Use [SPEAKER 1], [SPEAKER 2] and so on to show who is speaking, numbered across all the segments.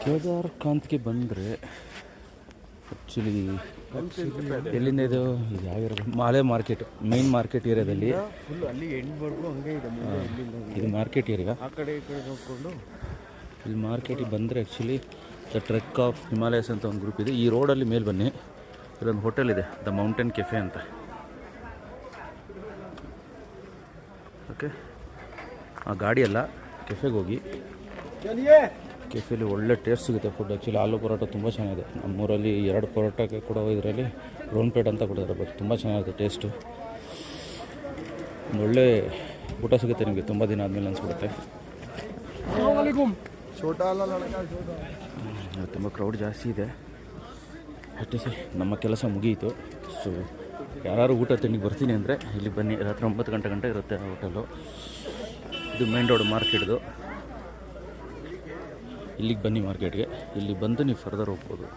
[SPEAKER 1] ಕೇದಾರ್ ಕಾಂತ್ಗೆ ಬಂದರೆ ಆ್ಯಕ್ಚುಲಿ ಎಲ್ಲಿಂದ ಇದು ಯಾವಿರೋದು ಮಾಲೆ ಮಾರ್ಕೆಟ್ ಮೇನ್ ಮಾರ್ಕೆಟ್ ಏರಿಯಾದಲ್ಲಿ
[SPEAKER 2] ಫುಲ್ ಅಲ್ಲಿ ಎಂಡ್ವರೆಗೂ ಹಂಗೆ ಇದೆ.
[SPEAKER 1] ಇದು ಮಾರ್ಕೆಟ್ ಏರಿಯಾ.
[SPEAKER 2] ಆ ಕಡೆ ಈ ಕಡೆ ನೋಡಿಕೊಂಡು
[SPEAKER 1] ಇಲ್ಲಿ ಮಾರ್ಕೆಟಿಗೆ ಬಂದರೆ actually the trek of Himalayas ಅಂತ ಒಂದು ಗ್ರೂಪ್ ಇದೆ. ಈ ರೋಡಲ್ಲಿ ಮೇಲೆ ಬನ್ನಿ, ಇಲ್ಲೊಂದು ಹೋಟೆಲ್ ಇದೆ, ದ ಮೌಂಟೇನ್ ಕೆಫೆ ಅಂತ. ಓಕೆ, ಆ ಗಾಡಿಯಲ್ಲ, ಕೆಫೆಗೆ ಹೋಗಿ. ಕೆಫೆಲಿ ಒಳ್ಳೆ ಟೇಸ್ಟ್ ಸಿಗುತ್ತೆ ಫುಡ್. ಆ್ಯಕ್ಚುಲಿ ಆಲೂ ಪರೋಟ ತುಂಬ ಚೆನ್ನಾಗಿದೆ. ನಮ್ಮೂರಲ್ಲಿ 2 ಪರೋಟಕ್ಕೆ ಕೂಡ ಇದರಲ್ಲಿ ರೌಂಡ್ ಪ್ಲೇಟ್ ಅಂತ ಕೊಡ್ತಾರೆ, ಬಟ್ ತುಂಬ ಚೆನ್ನಾಗಿದೆ ಟೇಸ್ಟು. ಒಂದು ಒಳ್ಳೆ ಊಟ ಸಿಗುತ್ತೆ ನಿಮಗೆ ತುಂಬ ದಿನ ಆದಮೇಲೆ ಅನಿಸ್ಬಿಡುತ್ತೆ. ತುಂಬ ಕ್ರೌಡ್ ಜಾಸ್ತಿ ಇದೆ. ಅಟ್ಲೀಸ್ಟ್ ನಮ್ಮ ಕೆಲಸ ಮುಗಿಯಿತು. ಸೊ ಯಾರು ಊಟ ತಿಂಡಿಗೆ ಬರ್ತೀನಿ ಅಂದರೆ ಇಲ್ಲಿ ಬನ್ನಿ. ರಾತ್ರಿ 9 ಗಂಟೆ ಇರುತ್ತೆ ಆ ಹೋಟೆಲು. ಇದು ಮೇನ್ ರೋಡ್ ಮಾರ್ಕೆಟ್ದು. ಇಲ್ಲಿಗೆ ಬನ್ನಿ ಮಾರ್ಕೆಟ್ಗೆ. ಇಲ್ಲಿ ಬಂದು ನೀವು ಫರ್ದರ್ ಹೋಗ್ಬೋದು.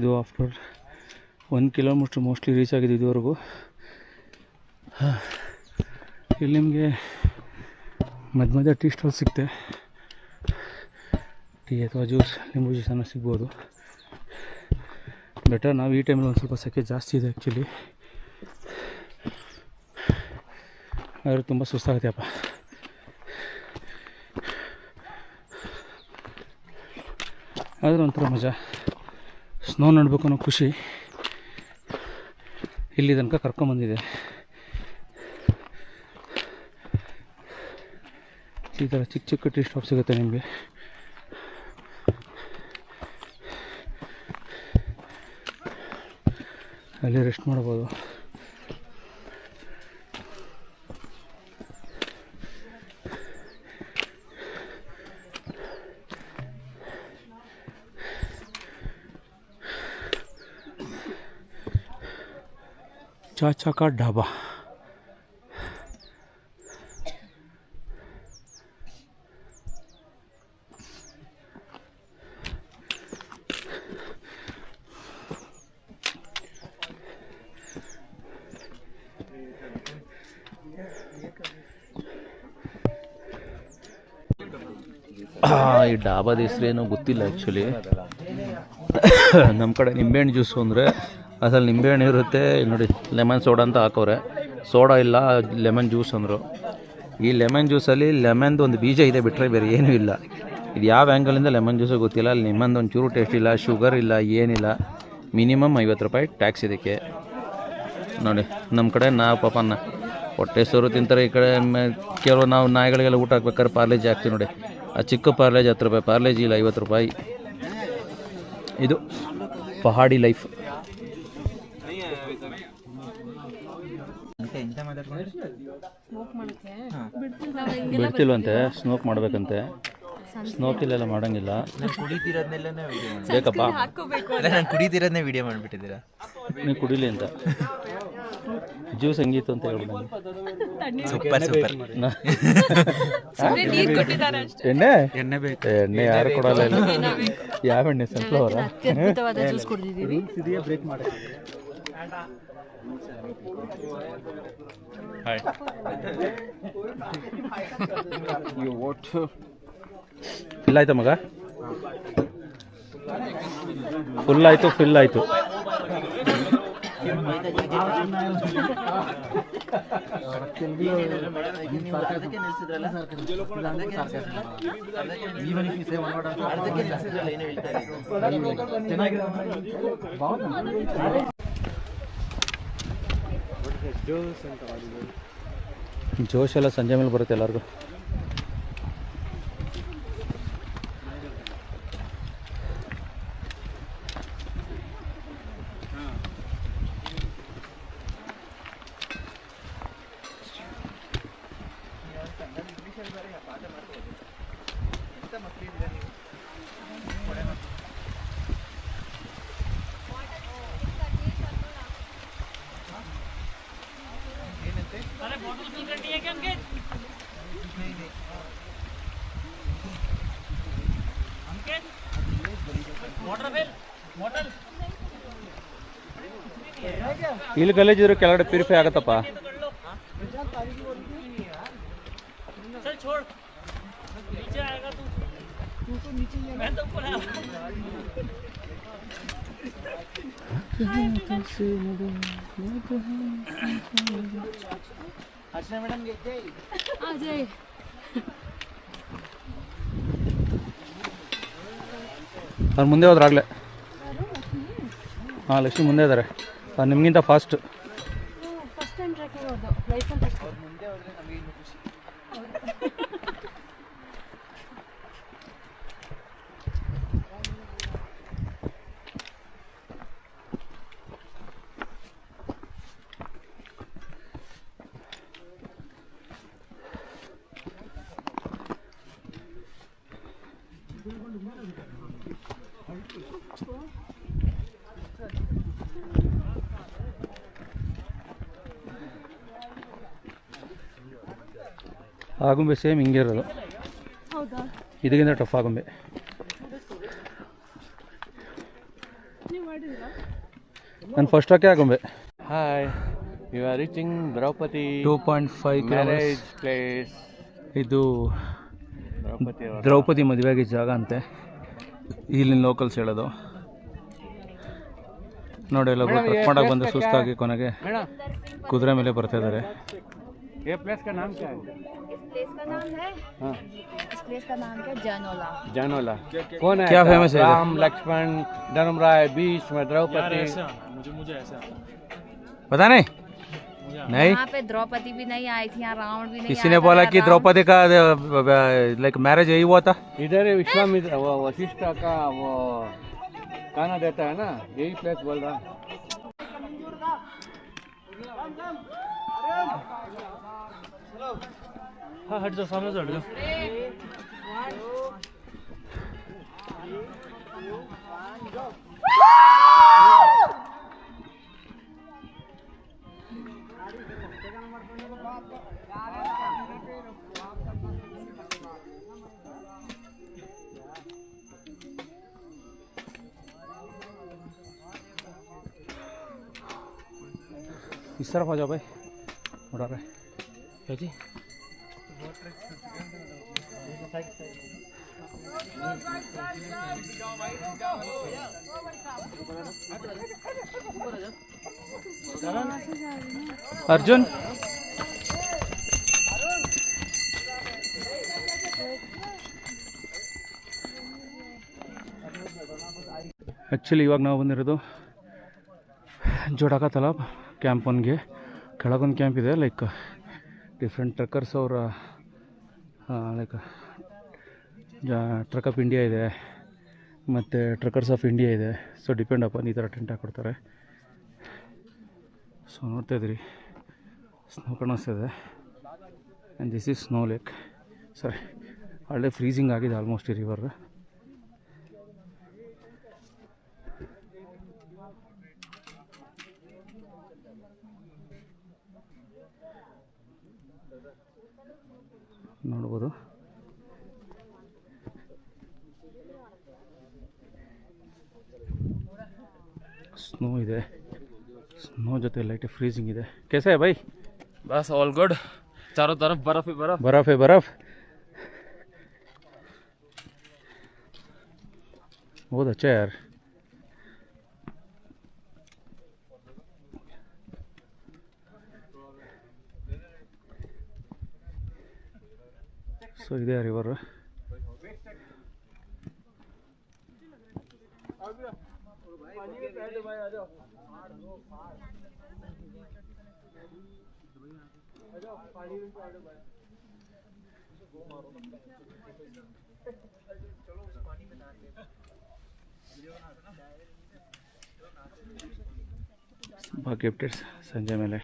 [SPEAKER 1] ಇದು ಆಫ್ಟರ್ 1 ಕಿಲೋಮೀಟ್ರ್ ಮೋಸ್ಟ್ಲಿ ರೀಚ್ ಆಗಿದೆ ಇದುವರೆಗೂ. ಇಲ್ಲಿ ನಿಮಗೆ ಮಧ್ಯ ಮಧ್ಯ ಟೀ ಸ್ಟಾಲ್ ಸಿಗುತ್ತೆ. ಟೀ ಅಥವಾ ಜ್ಯೂಸ್, ಲಿಂಬು ಜ್ಯೂಸ್ ಅನ್ನೋ ಸಿಗ್ಬೋದು. ಬೆಟರ್ ನಾವು ಈ ಟೈಮಲ್ಲಿ ಒಂದು ಸ್ವಲ್ಪ ಸೆಕೆ ಜಾಸ್ತಿ ಇದೆ ಆ್ಯಕ್ಚುಲಿ. ಆದರೆ ತುಂಬ ಸುಸ್ತಾಗುತ್ತೆಪ್ಪ. ಆದರೆ ಒಂಥರ ಮಜಾ. ಸ್ನೋ ನೋಡಬೇಕು ಅನ್ನೋ ಖುಷಿ ಇಲ್ಲಿ ತನಕ ಕರ್ಕೊಂಬಂದಿದೆ. ಈ ಥರ ಚಿಕ್ಕ ಚಿಕ್ಕ ಟೀ ಸ್ಟಾಪ್ ಸಿಗುತ್ತೆ ನಿಮಗೆ. ಅಲ್ಲಿ ರೆಸ್ಟ್ ಮಾಡ್ಬೋದು. चाचा का ढाबा. ಈ ಡಾಬಾದ ಹೆಸ್ರೇನೋ ಗೊತ್ತಿಲ್ಲ ಆ್ಯಕ್ಚುಲಿ. ನಮ್ಮ ಕಡೆ ನಿಂಬೆಹಣ್ಣು ಜ್ಯೂಸು ಅಂದರೆ ಅದ್ರಲ್ಲಿ ನಿಂಬೆಹಣ್ಣು ಇರುತ್ತೆ ನೋಡಿ, ಲೆಮನ್ ಸೋಡಾ ಅಂತ ಹಾಕೋರೆ. ಸೋಡಾ ಇಲ್ಲ, ಲೆಮನ್ ಜ್ಯೂಸ್ ಅಂದರು. ಈ ಲೆಮನ್ ಜ್ಯೂಸಲ್ಲಿ ಲೆಮನ್ದು ಒಂದು ಬೀಜ ಇದೆ ಬಿಟ್ಟರೆ ಬೇರೆ ಏನೂ ಇಲ್ಲ. ಇದು ಯಾವ ಆ್ಯಂಗಲಿಂದ ಲೆಮನ್ ಜ್ಯೂಸು ಗೊತ್ತಿಲ್ಲ. ಅಲ್ಲಿ ಲೆಮನ್ದು ಒಂದು ಚೂರು ಟೇಸ್ಟ್ ಇಲ್ಲ, ಶುಗರ್ ಇಲ್ಲ, ಏನಿಲ್ಲ. ಮಿನಿಮಮ್ 50 ರೂಪಾಯಿ ಟ್ಯಾಕ್ಸ್ ಇದಕ್ಕೆ ನೋಡಿ. ನಮ್ಮ ಕಡೆ ನಾವು ಪಾಪನ ಹೊಟ್ಟೆ ಸೋರು ತಿಂತಾರೆ. ಈ ಕಡೆ ಕೆಲವು ನಾವು ನಾಯಿಗಳಿಗೆಲ್ಲ ಊಟ ಹಾಕ್ಬೇಕಾದ್ರೆ ಪಾರ್ಲೇಜಿ ಹಾಕ್ತೀವಿ ನೋಡಿ. ಆ ಚಿಕ್ಕ ಪಾರ್ಲೇಜಿ 10 ರೂಪಾಯಿ, ಪಾರ್ಲೇಜಿ ಇಲ್ಲ 50 ರೂಪಾಯಿ. ಇದು ಪಹಾಡಿ ಲೈಫ್. ಬಿಡ್ತಿಲ್ವಂತೆ, ಸ್ಮೋಕ್ ಮಾಡ್ಬೇಕಂತೆ. ಸ್ಮೋಕ್ ಇಲ್ಲೆಲ್ಲ ಮಾಡಂಗಿಲ್ಲ. ಬೇಕಪ್ಪ,
[SPEAKER 2] ನಾನು ಕುಡಿದಿರೋದನ್ನೇ ವಿಡಿಯೋ ಮಾಡಿಬಿಟ್ಟಿದ್ದೀರಾ.
[SPEAKER 1] ನೀವು ಕುಡಿಲಿ ಅಂತ. ಜ್ಯೂಸ್ ಹೆಂಗಿತ್ತು ಅಂತ ಹೇಳ್ಬಿಡ.
[SPEAKER 2] Super super.
[SPEAKER 1] ಎಣ್ಣೆ ಎಣ್ಣೆ ಬೇಕು. ಎಣ್ಣೆ ಯಾರು ಕೊಡಲ್ಲ ಇಲ್ಲ. ಯಾವ ಎಣ್ಣೆ? ಸನ್ಫ್ಲವರ್. ಬ್ರೇಕ್ ಮಾಡಿ. ಫಿಲ್ ಆಯ್ತಾ ಮಗ? ಫುಲ್ ಆಯ್ತು, ಫಿಲ್ ಆಯ್ತು. ಜೋಶ್ ಎಲ್ಲ ಸಂಜೆ ಮೇಲೆ ಬರುತ್ತೆ ಎಲ್ಲರಿಗೂ. ಇಲ್ಲಿ ಗಲೀಜಿದ್ರು ಕೆಳಗಡೆ ಪ್ಯೂರಿಫೈ ಆಗತ್ತಪ್ಪ. ಅವ್ರು ಮುಂದೆ ಹೋದ್ರಾಗಲೇ. ಹಾಂ, ಲಕ್ಷ್ಮಿ ಮುಂದೆ ಇದ್ದಾರೆ. ನಿಮಗಿಂತ ಫಾಸ್ಟ್. ಆಗುಂಬೆ ಸೇಮ್ ಹಿಂಗೆ ಇರೋದು. ಇದಕ್ಕಿಂತ ಟಫ್ ಆಗುಂಬೆ. ನಾನು ಫಸ್ಟ್ ಹಾಕಿ ಆಗೊಂಬೆ.
[SPEAKER 3] Hi, you are reaching Draupadi
[SPEAKER 1] 2.5
[SPEAKER 3] marriage place.
[SPEAKER 1] ಇದು
[SPEAKER 3] Draupadi ಅವರ
[SPEAKER 1] ದ್ರೌಪದಿ ಮದುವೆಯಾಗಿ ಜಾಗ ಅಂತೆ, ಇಲ್ಲಿನ ಲೋಕಲ್ಸ್ ಹೇಳೋದು. ನೋಡಿ ಎಲ್ಲ ಟ್ರಕ್ ಮಾಡಕ್ಕೆ ಬಂದು ಸುಸ್ತಾಗಿ ಕೊನೆಗೆ
[SPEAKER 3] मैडम
[SPEAKER 1] ಕುದುರೆ ಮೇಲೆ ಬರ್ತಾ ಇದ್ದಾರೆ.
[SPEAKER 3] ये प्लेस का नाम क्या है?
[SPEAKER 4] इस प्लेस का नाम है
[SPEAKER 3] हाँ
[SPEAKER 4] इस प्लेस का नाम क्या जानोला।
[SPEAKER 3] जानोला. कौन है?
[SPEAKER 1] क्या famous है इधर?
[SPEAKER 3] राम लक्ष्मण धर्मराय बीच में द्रौपदी.
[SPEAKER 1] पता नहीं नहीं
[SPEAKER 4] यहाँ पे द्रौपदी भी नहीं आई थी, यहाँ रावण भी नहीं
[SPEAKER 1] किसी
[SPEAKER 4] आया
[SPEAKER 1] ने
[SPEAKER 4] था,
[SPEAKER 1] बोला
[SPEAKER 4] यहाँ
[SPEAKER 1] कि
[SPEAKER 4] राम-
[SPEAKER 1] द्रौपदी का लाइक मैरिज यही हुआ था.
[SPEAKER 3] इधर है विश्वामित्र वो वशिष्ठ का वो खाना देता है ना, यही प्लेस बोल रहा. हाँ हट जाओ, सामने से हट जाओ.
[SPEAKER 1] इस तरफ आ जाओ भाई, उड़ा रहे क्या जी. अर्जुन ಆ್ಯಕ್ಚುಲಿ ಇವಾಗ ನಾವು ಬಂದಿರೋದು ಜೋಡಾಕ ತಲಾಬ್ ಕ್ಯಾಂಪ್ ಒನ್ಗೆ. ಕೆಳಗೊಂದು ಕ್ಯಾಂಪ್ ಇದೆ, ಲೈಕ್ ಡಿಫ್ರೆಂಟ್ ಟ್ರಕ್ಕರ್ಸ್ ಅವರ ಲೈಕ್ ಟ್ರಕ್ ಆಫ್ ಇಂಡಿಯಾ ಇದೆ ಮತ್ತು ಟ್ರಕ್ಕರ್ಸ್ ಆಫ್ ಇಂಡಿಯಾ ಇದೆ. ಸೊ ಡಿಪೆಂಡ್ ಅಪಾನ್ ಈ ಥರ ಟೆಂಟ್ ಹಾಕ್ಕೊಡ್ತಾರೆ. ಸೊ ನೋಡ್ತಾ ಇದ್ರಿ ಸ್ನೋ ಕಾಣಿಸ್ತಿದೆ. And this is snow lake. ಸರಿ, ಅಲ್ಲೇ ಫ್ರೀಸಿಂಗ್ ಆಗಿದೆ ಆಲ್ಮೋಸ್ಟ್ ಈ ರಿವರ್. ನೋಡ್ಬೋದು ಸ್ನೋ ಇದೆ, ಸ್ನೋ ಜೊತೆ ಲೈಟ್ ಫ್ರೀಸಿಂಗ್ ಇದೆ. कैसा है भाई?
[SPEAKER 5] बस ऑल गुड, चारों तरफ बर्फ ही बर्फ.
[SPEAKER 1] बर्फ है बर्फ. बहुत अच्छा है यार. ಸೊ ಇದೆ ರಿವರ್. ಬಾಕಿ ಅಪ್ಡೇಟ್ಸ್ ಸಂಜೆ ಮೇಲೆ.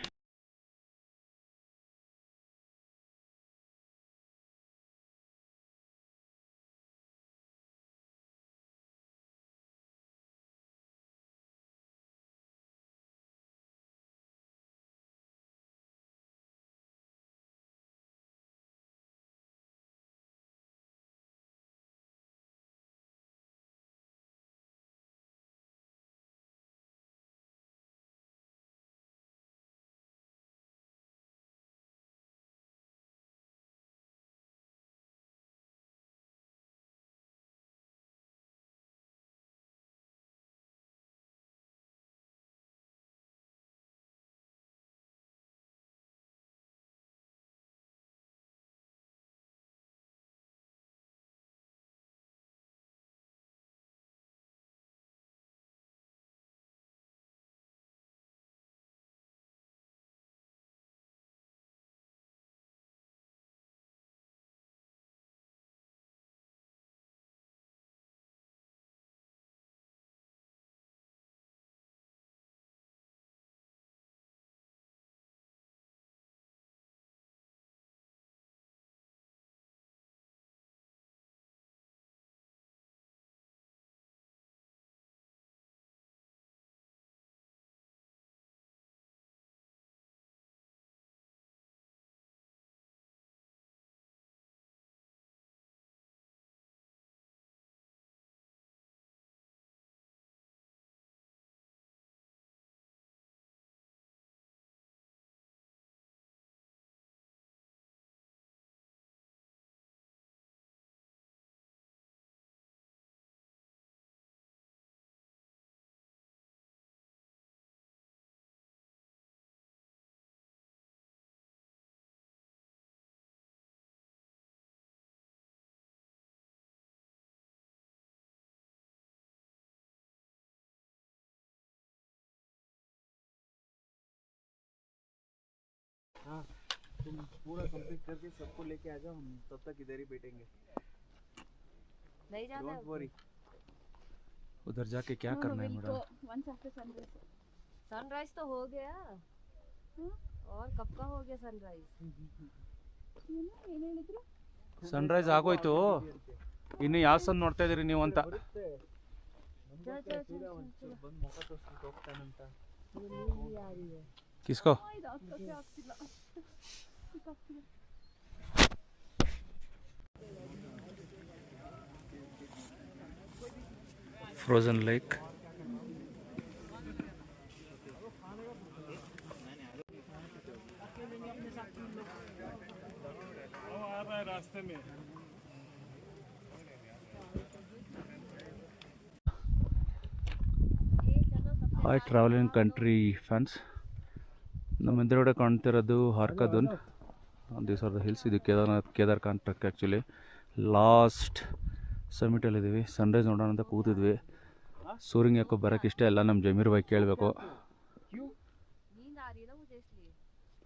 [SPEAKER 2] तुम पूरा कंप्लीट करके सबको लेके आ जाओ, हम तब तक इधर ही बैठेंगे।
[SPEAKER 4] नहीं जाना
[SPEAKER 2] डोंट वरी।
[SPEAKER 1] उधर जाके क्या करना है मैडम?
[SPEAKER 4] सनराइज तो हो गया। और कब का हो गया सनराइज?
[SPEAKER 1] ಸನ್ರೈಸ್ ಆಗೋಯ್ತು, ಇನ್ನು ಯಾವ ಸನ್ ನೋಡ್ತಾ ಇದೀರಿ ನೀವು ಅಂತ. ಕಿಸ್ಕೋ frozen lake. Hi travelling country fans, ನಮ್ಮ ಹಿಂದೆಗಡೆ ಕಾಣ್ತಿರೋದು ಹಾರ್ಕದನ್ ದಿಸ್ ಆರ್ ದ ಹಿಲ್ಸ್. ಇದು ಕೇದಾರ್ನಾಥ್ ಟ್ರೆಕ್. ಆ್ಯಕ್ಚುಲಿ ಲಾಸ್ಟ್ ಸಮಿಟಲ್ಲಿದ್ದೀವಿ. ಸನ್ರೈಸ್ ನೋಡೋಣ ಅಂತ ಕೂತಿದ್ವಿ. ಸೂರ್ಯಂಗೆ ಯಾಕೋ ಬರೋಕ್ಕೆ ಇಷ್ಟ ಇಲ್ಲ. ನಮ್ಮ ಜಮೀರ್ ಭಾಯ್ ಕೇಳಬೇಕು.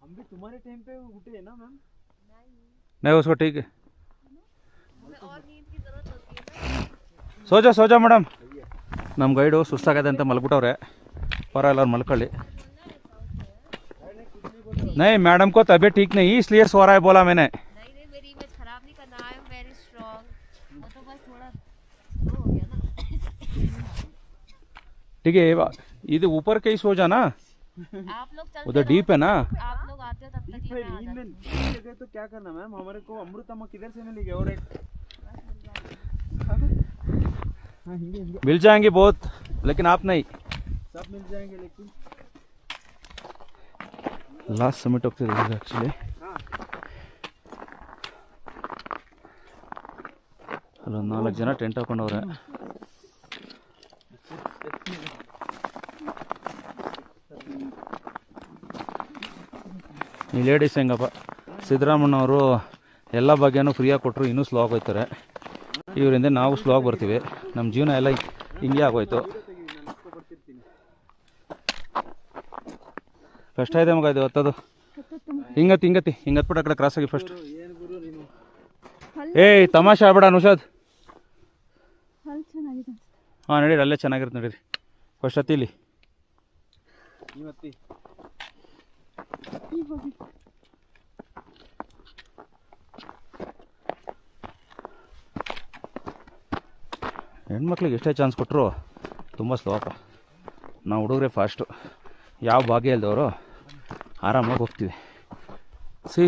[SPEAKER 2] हम भी तुम्हारे टाइम पे उठे हैं ना मैम?
[SPEAKER 1] नहीं उसको ठीक है. ಸೋಜಾ ಮೇಡಮ್, ನಮ್ಮ ಗೈಡು ಸುಸ್ತಾಗದೆ ಅಂತ ಮಲ್ಬಿಟ್ಟವ್ರೆ. ಪರವಾಗಿಲ್ಲ, ಅವ್ರು ಮಲ್ಕೊಳ್ಳಿ. नहीं मैडम को तबीयत ठीक नहीं, इसलिए सो रहा है बोला मैंने.
[SPEAKER 4] नहीं मेरी इमेज खराब नहीं करना, आई एम वेरी स्ट्रांग। वो तो बस थोड़ा स्लो हो गया ना।
[SPEAKER 1] ठीक है, इधर ऊपर के ही सो जाना,
[SPEAKER 4] आप लोग चलते
[SPEAKER 1] उधर डीप है ना.
[SPEAKER 4] आप लोग आते हो तब तक ही मैं आ जाती
[SPEAKER 2] जगह तो क्या करना मैम? हमारे को अमृतमा किधर से मिलेगी? और एक
[SPEAKER 1] मिल जाएंगे बहुत, लेकिन आप नहीं.
[SPEAKER 2] सब मिल जाएंगे लेकिन
[SPEAKER 1] ಲಾಸ್ಟ್ ಸಮಿಟ್ ಹೋಗ್ತಿದ್ದೀವಿ ಆ್ಯಕ್ಚುಲಿ. ಅಲ್ಲೊಂದು 4 ಜನ ಟೆಂಟ್ ಹಾಕೊಂಡವ್ರೆ. ಈ ಲೇಡೀಸ್ ಹೆಂಗಪ್ಪ, ಸಿದ್ದರಾಮಣ್ಣವರು ಎಲ್ಲ ಬಗ್ಗೆನೂ ಫ್ರೀಯಾಗಿ ಕೊಟ್ಟರು, ಇನ್ನೂ ಸ್ಲೋ ಆಗೋಯ್ತಾರೆ. ಇವರಿಂದ ನಾವು ಸ್ಲೋ ಆಗಿ ಬರ್ತೀವಿ. ನಮ್ಮ ಜೀವನ ಎಲ್ಲ ಹಿಂಗೆ ಆಗೋಯ್ತು. ಕಷ್ಟ ಇದೆ ಮಗ ಇದು ಹತ್ತದು. ಹಿಂಗತ್ಬಿಟ್ಟು ಆ ಕಡೆ ಕ್ರಾಸ್ ಆಗಿ ಫಸ್ಟ್. ಏಯ್ ತಮಾಷೆ ಆಗ್ಬೇಡ ನುಷಾದ್. ಹಾಂ ನಡೀರಿ, ಅಲ್ಲೇ ಚೆನ್ನಾಗಿರುತ್ತೆ ನಡೀರಿ. ಫಸ್ಟ್ ಹತ್ತಿಲಿ. ಹೆಣ್ಮಕ್ಳಿಗೆ ಎಷ್ಟೇ ಚಾನ್ಸ್ ಕೊಟ್ಟರು ತುಂಬ ಸ್ಲೋ ಅಪ್ಪ. ನಾವು ಹುಡುಗರೆ ಫಾಸ್ಟು. ಯಾವ ಭಾಗ್ಯ ಇಲ್ದವರು ಆರಾಮಾಗಿ ಹೋಗ್ತೀವಿ. ಸಿ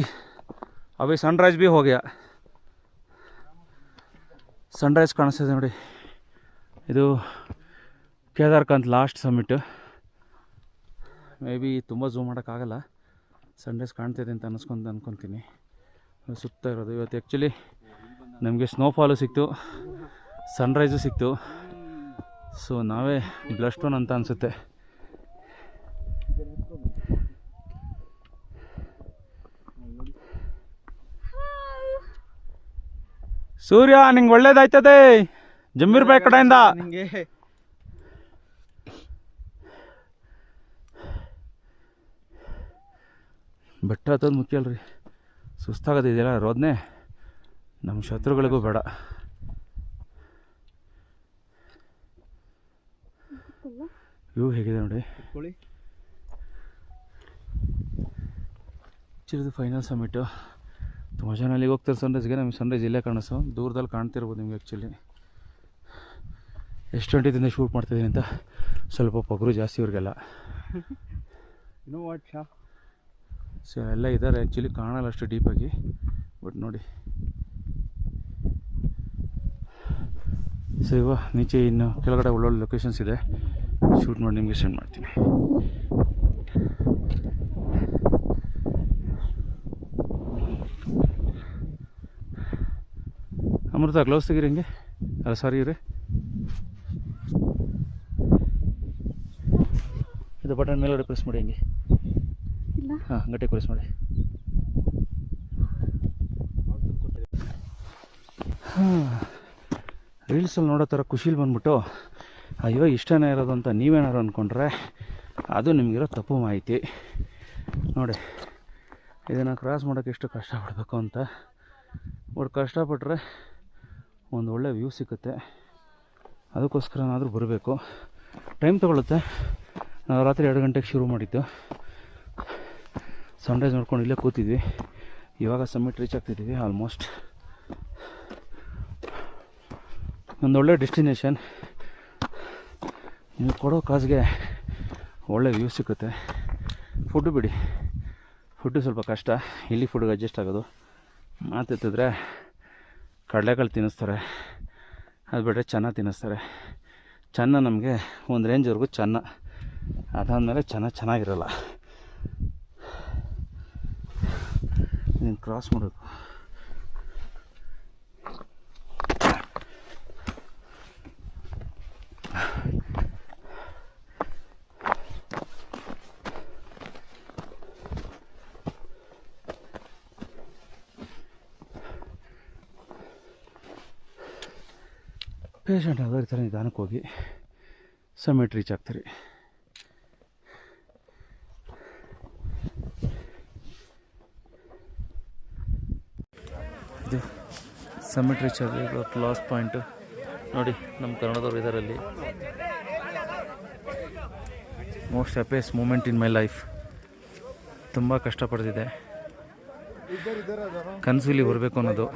[SPEAKER 1] ಅಭಿ ಸನ್ರೈಸ್ ಭೀ ಹೋಗ್ಯಾ. ಸನ್ರೈಸ್ ಕಾಣಿಸ್ತಿದೆ ನೋಡಿ. ಇದು Kedarnath last summit. May be ತುಂಬ ಝೂಮ್ ಮಾಡೋಕ್ಕಾಗಲ್ಲ. ಸನ್ರೈಸ್ ಕಾಣ್ತಿದೆ ಅಂತ ಅನ್ಕೊತೀನಿ. ಸುತ್ತ ಇರೋದು ಇವತ್ತು ಆ್ಯಕ್ಚುಲಿ ನಮಗೆ ಸ್ನೋಫಾಲು ಸಿಕ್ತು, ಸನ್ರೈಸು ಸಿಕ್ತು. ಸೊ ನಾವೇ ಬ್ಲಸ್ಟ್ ಒನ್ ಅಂತ ಅನಿಸುತ್ತೆ. ಸೂರ್ಯ ನಿಂಗೆ ಒಳ್ಳೇದಾಯ್ತದೆ ಜಮೀರ್ ಬಾಯ್ ಕಡೆಯಿಂದ. ಬೆಟ್ಟ ಹತ್ತೋದು ಮುಖ್ಯ ಅಲ್ರಿ, ಸುಸ್ತಾಗೋದಿದೆಯಲ್ಲ ರೋದನೆ ನಮ್ಮ ಶತ್ರುಗಳಿಗೂ ಬೇಡ. ವ್ಯೂ ಹೇಗಿದೆ ನೋಡಿ. ಚಿರಿದು ಫೈನಲ್ ಸಮಿಟು. ತುಂಬ ಜನ ಅಲ್ಲಿಗೆ ಹೋಗ್ತಾರೆ ಸನ್ರೈಸ್ಗೆ. ನಮಗೆ ಸನ್ರೈಸ್ ಇಲ್ಲೇ ಕಾಣಿಸೋ ದೂರದಲ್ಲಿ ಕಾಣ್ತಿರ್ಬೋದು ನಿಮ್ಗೆ. ಆ್ಯಕ್ಚುಲಿ ಎಷ್ಟು ಗಂಟೆದಿಂದ ಶೂಟ್ ಮಾಡ್ತಾಯಿದ್ದೀನಿ ಅಂತ ಸ್ವಲ್ಪ ಪೊಗರು ಜಾಸ್ತಿ ಇವ್ರಿಗೆಲ್ಲ. ಸೊ ಎಲ್ಲ ಇದ್ದಾರೆ ಆ್ಯಕ್ಚುಲಿ, ಕಾಣಲ್ಲ ಅಷ್ಟು ಡೀಪಾಗಿ. ಬಟ್ ನೋಡಿ ಸೊ ಇವಾಗ ನೀಚೆ ಇನ್ನು ಕೆಳಗಡೆ ಒಳ್ಳೊಳ್ಳೆ ಲೊಕೇಶನ್ಸ್ ಇದೆ, ಶೂಟ್ ಮಾಡಿ ನಿಮಗೆ ಸೆಂಡ್ ಮಾಡ್ತೀನಿ. ಅಮೃತ ಗ್ಲೌಸ್ ತೆಗೀರಿ ಹಿಂಗೆ. ಅಲ್ಲ ಸಾರಿ ಇವ್ರೆ, ಇದು ಬಟನ್ ಮೇಲ್ಗಡೆ ಪ್ರೆಸ್ ಮಾಡಿ ಹಿಂಗೆ. ಹಾಂ ಗಟ್ಟಿ ಪ್ರೆಸ್ ಮಾಡಿ. ರೀಲ್ಸಲ್ಲಿ ನೋಡೋ ಥರ ಖುಷಿಲಿ ಬಂದ್ಬಿಟ್ಟು ಅಯ್ಯೋ ಇಷ್ಟನೇ ಇರೋದು ಅಂತ ನೀವೇನಾರು ಅಂದ್ಕೊಂಡ್ರೆ ಅದು ನಿಮಗಿರೋ ತಪ್ಪು ಮಾಹಿತಿ. ನೋಡಿ ಇದನ್ನು ಕ್ರಾಸ್ ಮಾಡೋಕ್ಕೆ ಎಷ್ಟು ಕಷ್ಟಪಡಬೇಕು ಅಂತ. ಬಟ್ ಕಷ್ಟಪಟ್ಟರೆ ಒಂದು ಒಳ್ಳೆ ವ್ಯೂ ಸಿಗುತ್ತೆ. ಅದಕ್ಕೋಸ್ಕರನಾದರೂ ಬರಬೇಕು. ಟೈಮ್ ತೊಗೊಳುತ್ತೆ. ನಾವು ರಾತ್ರಿ 2 ಗಂಟೆಗೆ ಶುರು ಮಾಡಿದ್ದು. ಸನ್ರೈಸ್ ನೋಡ್ಕೊಂಡು ಇಲ್ಲೇ ಕೂತಿದ್ವಿ. ಇವಾಗ ಸಮ್ಮಿಟ್ ರೀಚ್ ಆಗ್ತಿದ್ದೀವಿ. ಆಲ್ಮೋಸ್ಟ್ ಒಂದೊಳ್ಳೆ ಡೆಸ್ಟಿನೇಷನ್. ನೀವು ಕೊಡೋ ಕಾಸಿಗೆ ಒಳ್ಳೆ ವ್ಯೂ ಸಿಗುತ್ತೆ. ಫುಡ್ಡು ಬಿಡಿ, ಫುಡ್ಡು ಸ್ವಲ್ಪ ಕಷ್ಟ. ಇಲ್ಲಿ ಫುಡ್ಗೆ ಅಡ್ಜಸ್ಟ್ ಆಗೋದು. ಮಾತೆತ್ತಿದ್ರೆ ಕಡಲೆಕಾಳು ತಿನ್ನಿಸ್ತಾರೆ, ಅದು ಬಿಟ್ಟರೆ ಚೆನ್ನ ತಿನ್ನಿಸ್ತಾರೆ. ಚೆನ್ನ ನಮಗೆ ಒಂದು ರೇಂಜ್ವರೆಗೂ ಚೆನ್ನ, ಅದಾದಮೇಲೆ ಚೆನ್ನಾಗಿರಲ್ಲ. ನೀನು ಕ್ರಾಸ್ ಮಾಡಬೇಕು. ಪೇಷಂಟ್ ಆಗೋರು ಈ ಥರ ನಿಧಾನಕ್ಕೆ ಹೋಗಿ ಸಮ್ಮಿಟ್ ರೀಚ್ ಆಗ್ತೀರಿ. ಇದು ಸಮ್ಮಿಟ್ ರೀಚ್ ಆಗಿ ಇವತ್ತು ಲಾಸ್ಟ್ ಪಾಯಿಂಟು. ನೋಡಿ ನಮ್ಮ ಕನ್ನಡದವ್ರು ಇದರಲ್ಲಿ most happiest moment in my life. ತುಂಬ ಕಷ್ಟಪಡ್ತಿದ್ದೆ, ಕನಸು ಇಲ್ಲಿ ಬರಬೇಕು ಅನ್ನೋದು.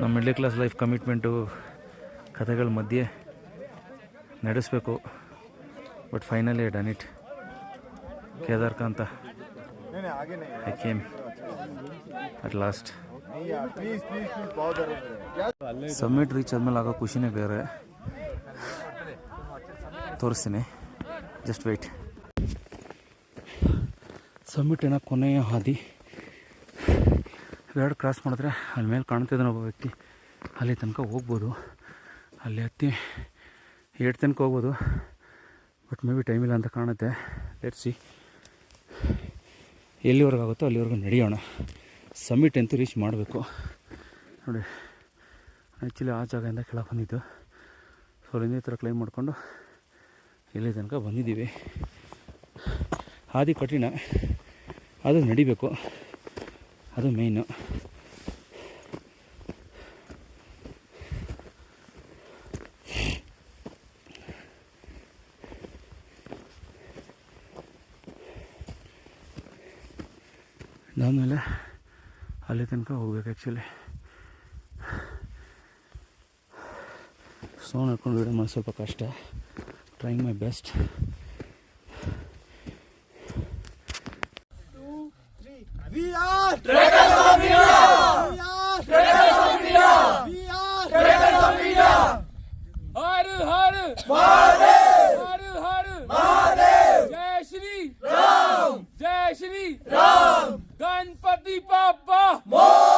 [SPEAKER 1] ನಮ್ಮ ಮಿಡ್ಲ್ ಕ್ಲಾಸ್ ಲೈಫ್ ಕಮಿಟ್ಮೆಂಟು ಕಥೆಗಳ ಮಧ್ಯೆ ನಡೆಸಬೇಕು. But finally I done it. Kedarkantha I came at last. Summit reach ಆದಮೇಲೆ ಆಗೋ ಖುಷಿನೇ ಬೇರೆ. ತೋರಿಸ್ತೀನಿ, ಜಸ್ಟ್ ವೆಯ್ಟ್. ಸಮ್ಮಿಟ್ ಏನೋ ಕೊನೆಯ ಹಾದಿ. ಎರಡು ಕ್ರಾಸ್ ಮಾಡಿದ್ರೆ ಅಲ್ಲಿ ಮೇಲೆ ಕಾಣ್ತಿದ್ದಾನೆ ಒಬ್ಬ ವ್ಯಕ್ತಿ. ಅಲ್ಲಿ ತನಕ ಹೋಗ್ಬೋದು. ಅಲ್ಲಿ ಹತ್ತಿ 8 ತನಕ ಹೋಗ್ಬೋದು. ಬಟ್ ಮೇ ಬಿ ಟೈಮ್ ಇಲ್ಲ ಅಂತ ಕಾಣುತ್ತೆ. ಲೆಟ್ಸ್ ಸಿ ಎಲ್ಲಿವರೆಗೂ ಆಗುತ್ತೋ ಅಲ್ಲಿವರೆಗೂ ನಡೆಯೋಣ. ಸಮ್ಮಿಟ್ ಅಂತೂ ರೀಚ್ ಮಾಡಬೇಕು. ನೋಡಿ, ಆ್ಯಕ್ಚುಲಿ ಆ ಜಾಗದಿಂದ ಕೆಳಗೆ ಬಂದಿದ್ದು. ಸೊ ಅಲ್ಲಿಂದ ಈ ಥರ ಕ್ಲೈಮ್ ಮಾಡಿಕೊಂಡು ಇಲ್ಲಿ ತನಕ ಬಂದಿದ್ದೀವಿ. ಹಾದಿ ಕಠಿಣ, ಅದು ನಡಿಬೇಕು, ಅದು ಮೇಯ್ನು. ಅದಾದಮೇಲೆ ಅಲ್ಲಿ ತನಕ ಹೋಗ್ಬೇಕು. ಆ್ಯಕ್ಚುಲಿ ಸ್ನೋ ನಡ್ಕೊಂಡು ವೀಡಿಯೋ ಮಾಡೋದು ಸ್ವಲ್ಪ ಕಷ್ಟ. Trying my best.
[SPEAKER 2] We are Traders of India! We are Traders of India! We are Traders of India!
[SPEAKER 5] Her her
[SPEAKER 2] Mahadev!
[SPEAKER 5] Her her
[SPEAKER 2] Mahadev!
[SPEAKER 5] जय श्री
[SPEAKER 2] Ram!
[SPEAKER 5] जय श्री
[SPEAKER 2] Ram!
[SPEAKER 5] गणपति बाप्पा
[SPEAKER 2] More!